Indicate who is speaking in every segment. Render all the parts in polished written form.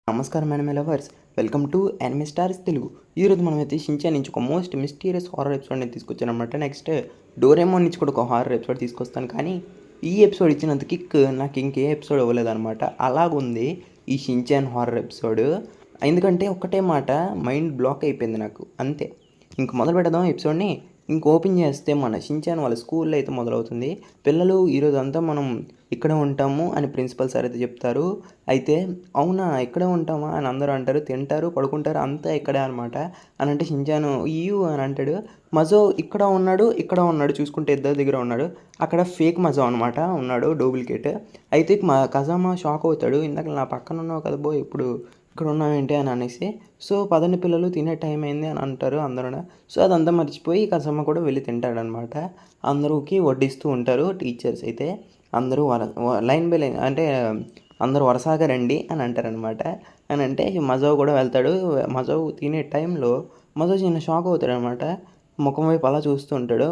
Speaker 1: నమస్కారం and my lovers, welcome to anime stars Telugu. ఈరోజు మనమైతే షించాన్ నుంచి ఒక మోస్ట్ మిస్టీరియస్ హారర్ ఎపిసోడ్ని తీసుకొచ్చాను అనమాట. నెక్స్ట్ డోరేమోన్ నుంచి కూడా ఒక హారర్ ఎపిసోడ్ తీసుకొస్తాను, కానీ ఈ ఎపిసోడ్ ఇచ్చినంత కిక్ నాకు ఇంకే ఎపిసోడ్ ఇవ్వలేదన్నమాట. అలాగుంది ఈ షించాన్ హారర్ ఎపిసోడ్. ఎందుకంటే ఒక్కటే మాట మైండ్ బ్లాక్ అయిపోయింది నాకు, అంతే. ఇంక మొదలు పెడదాం ఎపిసోడ్ని. ఇంక ఓపెన్ చేస్తే మన షించాన్ వాళ్ళ స్కూల్లో అయితే మొదలవుతుంది. పిల్లలు ఈరోజు అంతా మనం ఇక్కడే ఉంటాము అని ప్రిన్సిపల్ సార్ అయితే చెప్తారు. అయితే అవునా ఇక్కడే ఉంటామా అని అందరూ అంటారు. తింటారు, పడుకుంటారు, అంతా ఇక్కడే అనమాట. అని అంటే షించాను ఇయ్యు అని అంటాడు. మజో ఇక్కడ ఉన్నాడు చూసుకుంటే ఇద్దరు దగ్గర ఉన్నాడు. అక్కడ ఫేక్ మజో అనమాట ఉన్నాడు, డూప్లికేట్. అయితే మా కజామా షాక్ అవుతాడు. ఇందాక నా పక్కన ఉన్నావు కదా బో, ఇప్పుడు ఇక్కడ ఉన్నావేంటి అని అనేసి. సో పదండి పిల్లలు తినే టైం అయింది అని అంటారు అందరూ. సో అదంతా మర్చిపోయి కజామా కూడా వెళ్ళి తింటాడనమాట. అందరికి వడ్డిస్తూ ఉంటారు టీచర్స్ అయితే. అందరూ లైన్ బై లైన్ అంటే అందరూ వరుసగా రండి అని అంటారనమాట. అని అంటే మజో కూడా వెళ్తాడు. మజో తినే టైంలో మజో చిన్న షాక్ అవుతాడు అనమాట. ముఖం వైపు అలా చూస్తూ ఉంటాడు.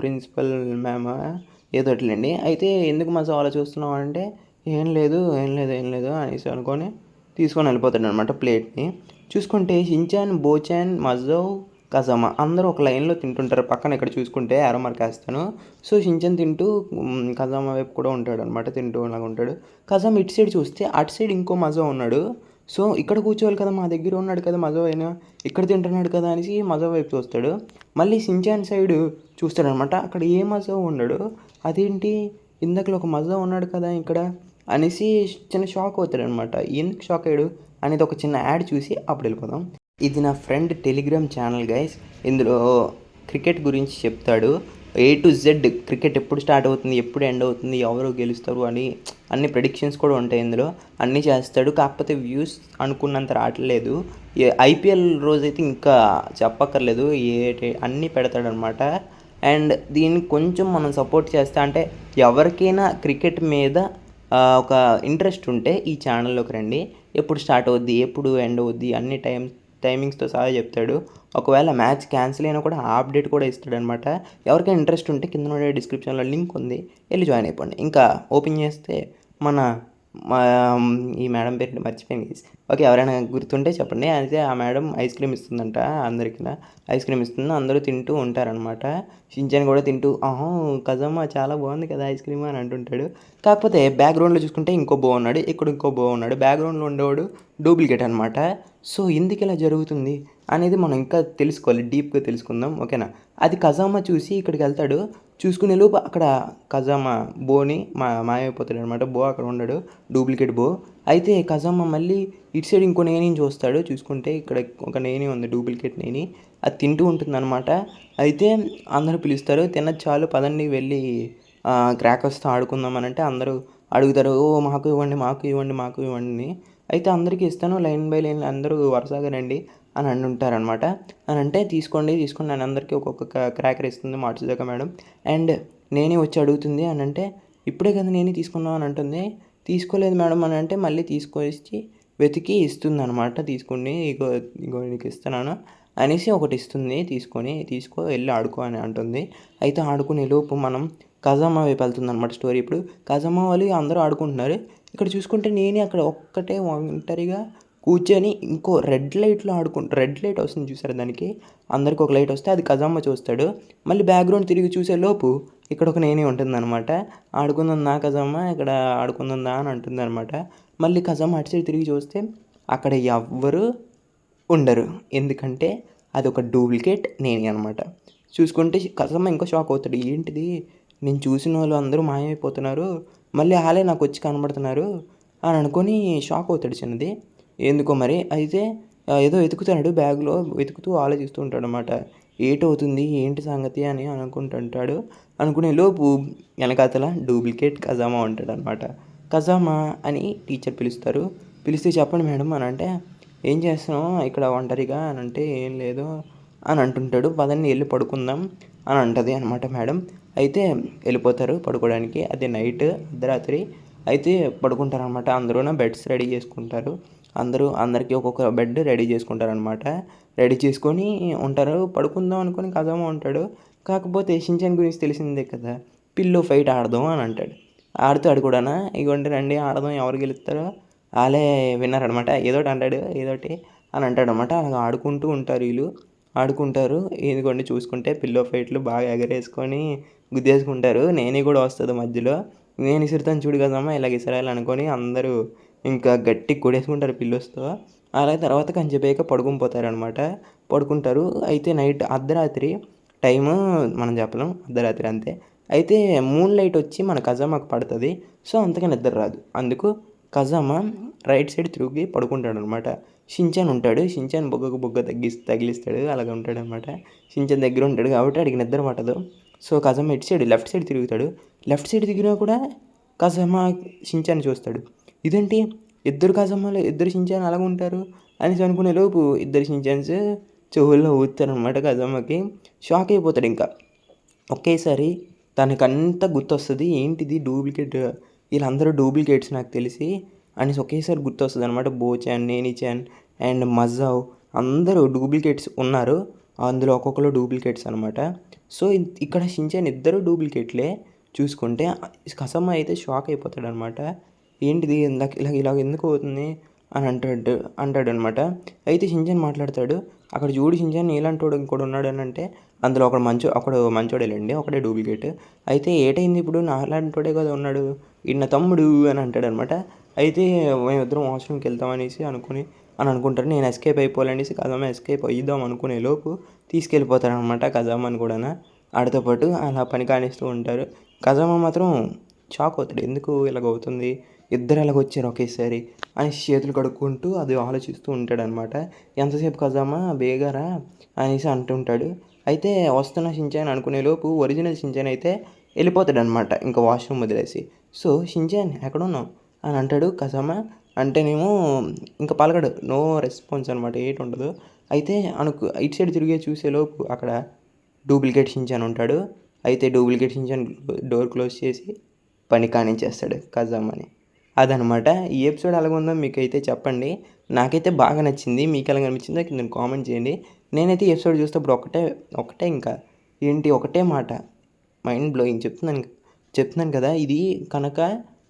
Speaker 1: ప్రిన్సిపల్ మ్యామ్ ఏదో అట్లండి. అయితే ఎందుకు మజో అలా చూస్తున్నావు అంటే ఏం లేదు అనేసి అనుకొని తీసుకొని వెళ్ళిపోతాడు అనమాట ప్లేట్ని. చూసుకుంటే షించాన్, బోచాన్, మజో, కజామా అందరూ ఒక లైన్లో తింటుంటారు. పక్కన ఇక్కడ చూసుకుంటే యారో మార్క్ వేస్తాను. సో షించాన్ తింటూ కజామా వైపు కూడా ఉంటాడు అనమాట, తింటూ అలాగ ఉంటాడు. కజామా ఇటు సైడ్ చూస్తే అటు సైడ్ ఇంకో మజో ఉన్నాడు. సో ఇక్కడ కూర్చోవాలి కదా, మా దగ్గర ఉన్నాడు కదా మజో అయినా, ఇక్కడ తింటున్నాడు కదా అనేసి మజో వైపు చూస్తాడు. మళ్ళీ షించాన్ సైడ్ చూస్తాడనమాట. అక్కడ ఏ మజో ఉండడు. అదేంటి ఇందాకలో ఒక మజో ఉన్నాడు కదా ఇక్కడ అనేసి చిన్న షాక్ అవుతాడు అనమాట. ఎందుకు షాక్ అయ్యాడు అనేది ఒక చిన్న యాడ్ చూసి అప్పుడు వెళ్ళిపోదాం. ఇది నా ఫ్రెండ్ టెలిగ్రామ్ ఛానల్ గైస్. ఇందులో క్రికెట్ గురించి చెప్తాడు. A to Z క్రికెట్ ఎప్పుడు స్టార్ట్ అవుతుంది, ఎప్పుడు ఎండ్ అవుతుంది, ఎవరు గెలుస్తారు అని అన్ని ప్రెడిక్షన్స్ కూడా ఉంటాయి ఇందులో. అన్నీ చేస్తాడు. కాకపోతే వ్యూస్ అనుకున్నంత రావట్లేదు. IPL రోజైతే ఇంకా చెప్పక్కర్లేదు, అన్నీ పెడతాడనమాట. అండ్ దీన్ని కొంచెం మనం సపోర్ట్ చేస్తా అంటే ఎవరికైనా క్రికెట్ మీద ఒక ఇంట్రెస్ట్ ఉంటే ఈ ఛానల్లోకి రండి. ఎప్పుడు స్టార్ట్ అవుద్ది, ఎప్పుడు ఎండ్ అవుద్ది, అన్ని టైమింగ్స్తో సహా చెప్తాడు. ఒకవేళ మ్యాచ్ క్యాన్సిల్ అయినా కూడా ఆ అప్డేట్ కూడా ఇస్తాడనమాట. ఎవరికైనా ఇంట్రెస్ట్ ఉంటే కింద డిస్క్రిప్షన్లో లింక్ ఉంది, వెళ్ళి జాయిన్ అయిపోండి. ఇంకా ఓపెన్ చేస్తే మన ఈ మేడం పేరు మర్చిపోయింది. ఓకే, ఎవరైనా గుర్తుంటే చెప్పండి. అయితే ఆ మేడం ఐస్ క్రీమ్ ఇస్తుందంట అందరికీ. ఐస్ క్రీమ్ ఇస్తుంది, అందరూ తింటూ ఉంటారనమాట. షించాన్ కూడా తింటూ కజమ్మా చాలా బాగుంది కదా ఐస్ క్రీమ్ అని అంటుంటాడు. కాకపోతే బ్యాక్గ్రౌండ్లో చూసుకుంటే ఇంకో బో ఉన్నాడు, ఇక్కడ ఇంకో బో ఉన్నాడు. బ్యాక్గ్రౌండ్లో ఉండేవాడు డూప్లికేట్ అనమాట. సో ఎందుకు ఇలా జరుగుతుంది అనేది మనం ఇంకా తెలుసుకోవాలి, డీప్గా తెలుసుకుందాం, ఓకేనా. అది కజామా చూసి ఇక్కడికి వెళ్తాడు. చూసుకునే లోపు అక్కడ కజామా బోని మాయమైపోతాడు అనమాట. బో అక్కడ ఉన్నాడు, డూప్లికేట్ బో. అయితే కజామా మళ్ళీ ఇటు సైడ్ ఇంకో నేనిని చూస్తాడు. చూసుకుంటే ఇక్కడ ఒక నేని ఉంది, డూప్లికేట్ నేని. అది తింటూ ఉంటుంది అనమాట. అయితే అందరూ పిలుస్తారు, తినచ్చు చాలు పదండి వెళ్ళి క్రాకర్స్తో ఆడుకుందాం అని అంటే అందరూ అడుగుతారు, మాకు ఇవ్వండి మాకు ఇవ్వండి మాకు ఇవ్వండి. అయితే అందరికీ ఇస్తాను, లైన్ బై లైన్ అందరూ వరుసగా రండి అని అంటుంటారనమాట. అని అంటే తీసుకోండి నేను అందరికీ ఒక్కొక్క క్రాకర్ ఇస్తుంది మాట్సుదాకా మేడం. అండ్ నేనే వచ్చి అడుగుతుంది అని అంటే ఇప్పుడే కదా నేనే తీసుకున్నాను అని అంటుంది. తీసుకోలేదు మేడం అని అంటే మళ్ళీ తీసుకొచ్చి వెతికి ఇస్తుంది అనమాట. తీసుకోండి, ఇగో నీకు ఇస్తున్నాను అనేసి ఒకటి ఇస్తుంది. తీసుకో వెళ్ళి ఆడుకో అని అంటుంది. అయితే ఆడుకునే లోపు మనం కజామా వైపు వెళ్తుంది అనమాట స్టోరీ. ఇప్పుడు కజామా వాళ్ళు అందరూ ఆడుకుంటున్నారు. ఇక్కడ చూసుకుంటే నేనే అక్కడ ఒక్కటే ఒంటరిగా కూర్చొని ఇంకో రెడ్ లైట్ వస్తుంది చూసారు, దానికి అందరికి ఒక లైట్ వస్తే అది కజామా చూస్తాడు. మళ్ళీ బ్యాక్గ్రౌండ్ తిరిగి చూసే లోపు ఇక్కడ ఒక నేనే ఉంటుందన్నమాట. ఆడుకుందా కజామా ఇక్కడ ఆడుకుందా అని అంటుంది అనమాట. మళ్ళీ కజామా అటు సైడ్ తిరిగి చూస్తే అక్కడ ఎవ్వరు ఉండరు, ఎందుకంటే అది ఒక డూప్లికేట్ నేనే అనమాట. చూసుకుంటే కజామా ఇంకో షాక్ అవుతాడు. ఏంటిది, నేను చూసిన వాళ్ళు అందరూ మాయమైపోతున్నారు, మళ్ళీ వాళ్ళే నాకు వచ్చి కనబడుతున్నారు అని అనుకొని షాక్ అవుతాడు చిన్నది. ఎందుకో మరి. అయితే ఏదో వెతుకుతున్నాడు, బ్యాగ్లో వెతుకుతూ ఆలోచిస్తూ ఉంటాడు అనమాట. ఏటవుతుంది ఏంటి సంగతి అని అనుకుంటుంటాడు. అనుకునే లోపు వెనకాతల డూప్లికేట్ కజామా ఉంటాడు అనమాట. కజామా అని టీచర్ పిలుస్తారు. పిలిస్తే చెప్పండి మేడం అని అంటే ఏం చేస్తున్నావు ఇక్కడ ఒంటరిగా అని అంటే ఏం లేదు అని అంటుంటాడు. పదండి వెళ్ళి పడుకుందాం అని అంటది అనమాట మేడం. అయితే వెళ్ళిపోతారు పడుకోవడానికి. అది నైట్ అర్ధరాత్రి. అయితే పడుకుంటారు అనమాట. అందరూ బెడ్స్ రెడీ చేసుకుంటారు. అందరికీ ఒక్కొక్క బెడ్ రెడీ చేసుకుంటారనమాట. రెడీ చేసుకొని ఉంటారు. పడుకుందాం అనుకొని కజామా ఉంటాడు. కాకపోతే షించాన్ గురించి తెలిసిందే కదా, పిల్లో ఫైట్ ఆడదాం అని అంటాడు. ఆడుతాడు కూడానా, ఇగోండి రండి ఆడదాం ఎవరు గెలుస్తారో వాళ్ళే విన్నారనమాట. ఏదోటి అంటాడు, ఏదోటి అని అంటాడనమాట. అలాగ ఆడుకుంటూ ఉంటారు వీళ్ళు. ఆడుకుంటారు. ఇదిగోండి చూసుకుంటే పిల్లో ఫైట్లు బాగా ఎగరేసుకొని గుద్దేసుకుంటారు. నేని కూడా వస్తది మధ్యలో. నేను ఇసురుతాను చూడు కదమ్మా ఇలాగ ఇసరాలనుకోని అందరూ ఇంకా గట్టిగా కొట్టేసుకుంటారు పిల్లోస్‌తో. అలాగే తర్వాత కొంచెంసేపయ్యాక పడుకొని పోతారనమాట. పడుకుంటారు. అయితే నైట్ అర్ధరాత్రి టైము మనం చెప్పలేం. అర్ధరాత్రి అంతే. అయితే మూన్ లైట్ వచ్చి మన కజామాకు పడతది. సో, అంతగా నిద్ర రాదు. అందుకు కజామా రైట్ సైడ్ తిరిగి పడుకుంటాడనమాట. షిన్‌చాన్ ఉంటాడు. షిన్‌చాన్ బుగ్గకు బుగ్గ తగిలిస్తాడు. అలాగ ఉంటాడనమాట. షిన్‌చాన్ దగ్గర ఉంటాడు కాబట్టి ఆడికి నిద్ర పట్టదు. సో, కజామా ఇటు సైడ్ లెఫ్ట్ సైడ్ తిరుగుతాడు. లెఫ్ట్ సైడ్ తిరిగినా కూడా కజామా షిన్‌చాన్‌ని చూస్తాడు. ఇదేంటి ఇద్దరు కజామాలు ఇద్దరు షిన్‌చాన్ అలాగుంటారు అనేసి అనుకునే లోపు ఇద్దరు షిన్‌చాన్స్ చెవుల్లో ఊదుతారనమాట కజామాకి. షాక్ అయిపోతాడింకా. ఒకేసారి తనకంతా గుర్తొస్తది. ఏంటిది డూప్లికేట్ ఈళ్ళందరూ డూప్లికేట్స్ నాకు తెలిసి అనేసి ఒకేసారి గుర్తొస్తదనమాట. బోచాన్, నేనిచాన్ అండ్ మజావ్ అందరూ డూప్లికేట్స్ ఉన్నారు. అందులో ఒక్కొక్కళ్ళు డూప్లికేట్స్ అనమాట. సో, ఇక్కడ షిన్‌చాన్ ఇద్దరు డూప్లికేట్లే చూసుకుంటే. కసమ అయితే షాక్ అయిపోతాడనమాట. ఏంటిది ఇందాక ఇలాగ ఎందుకు అవుతుంది అని అంటాడనమాట. అయితే షిన్‌చాన్ మాట్లాడతాడు. అక్కడ చూడు షిన్‌చాన్ నీలాంటోడు ఇంకోడు ఉన్నాడనంటే అందులో ఒకడు మంచోడేలెండి. ఒకడే డూప్లికేట్. అయితే ఏటైంది ఇప్పుడు నాలాంటోడే కదా ఉన్నాడు. ఈడు నా తమ్ముడు అని అంటాడనమాట. అయితే మేమిద్దరం వాష్‌రూమ్‌కి వెళ్తాం అనేసి అనుకుంటారు. నేను ఎస్కేప్ అయిపోవాలనేసి కజామా ఎస్కేప్ అయ్యిద్దాం అనుకునే లోపు తీసుకెళ్ళిపోతారనమాట కజామాని కూడాను. ఆడితో పాటు అలా పని కానిస్తూ ఉంటారు. కజామా మాత్రం షాక్ అవుతాడు. ఎందుకు ఇలాగవుతుంది? ఇద్దరు ఎలాగొచ్చారు ఒకేసారి అనేసి చేతులు కడుక్కుంటూ అది ఆలోచిస్తూ ఉంటాడనమాట. ఎంతసేపు కజామా బేగారా అనేసి అంటుంటాడు. అయితే వస్తున్న షిన్‌చాన్ అనుకునేలోపు ఒరిజినల్ షిన్‌చాన్ అయితే వెళ్ళిపోతాడనమాట ఇంకా వాష్‌రూమ్ వదిలేసి. సో, షిన్‌చాన్ ఎక్కడున్నావు అని అంటాడు కజామా. అంటేనేమో ఇంక పలకడు. నో రెస్పాన్స్ అనమాట. ఏటుండదు. అయితే ఇటు సైడ్ తిరిగి చూసేలోపు అక్కడ డూప్లికేట్ షిన్‌చాన్ ఉంటాడు. అయితే డూప్లికేట్ షిన్‌చాన్ డోర్ క్లోజ్ చేసి పని కానించేస్తాడు కజామాని. అదనమాట. ఈ ఎపిసోడ్ ఎలాగుందో మీకైతే చెప్పండి. నాకైతే బాగా నచ్చింది. మీకెలాగ అనిపించిందో కింద కామెంట్ చేయండి. నేనైతే ఈ ఎపిసోడ్ చూసేటప్పుడు ఒకటే ఇంకా ఒకటే మాట మైండ్ బ్లోయింగ్ చెప్తున్నాను కదా! ఇది కనుక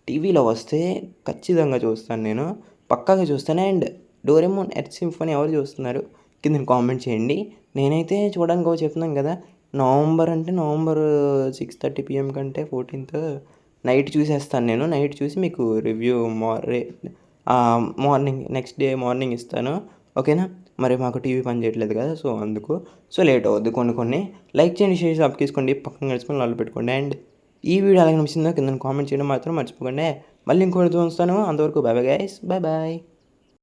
Speaker 1: టీవీలో వస్తే ఖచ్చితంగా చూస్తాను నేను. పక్కాగా చూస్తాను. అండ్ డోరేమోన్ ఎర్త్ సింఫనీ ఎవరు చూస్తున్నారు కిందన కామెంట్ చేయండి. నేనైతే చూడడానికి చెప్తున్నాను కదా! నవంబర్ 6:30 PM కంటే 14థ్ నైట్ చూసేస్తాను నేను. నైట్ చూసి మీకు review morning next day morning ఇస్తాను. ఓకేనా? మరి మాకు టీవీ పని చేయట్లేదు కదా! సో, అందుకు. సో, లేట్ అవుద్ది కొన్ని. లైక్ చేయండి, షేర్ సబ్స్క్రైబ్ పక్కన కలుసుకొని ఆల్ పెట్టుకోండి. అండ్ ఈ వీడియో ఎలా అనిపించిందో కింద కామెంట్ చేయడం మాత్రం మర్చిపోకండి. మళ్ళీ ఇంకోటితో వస్తాను. అంతవరకు బై బై గైస్. బై.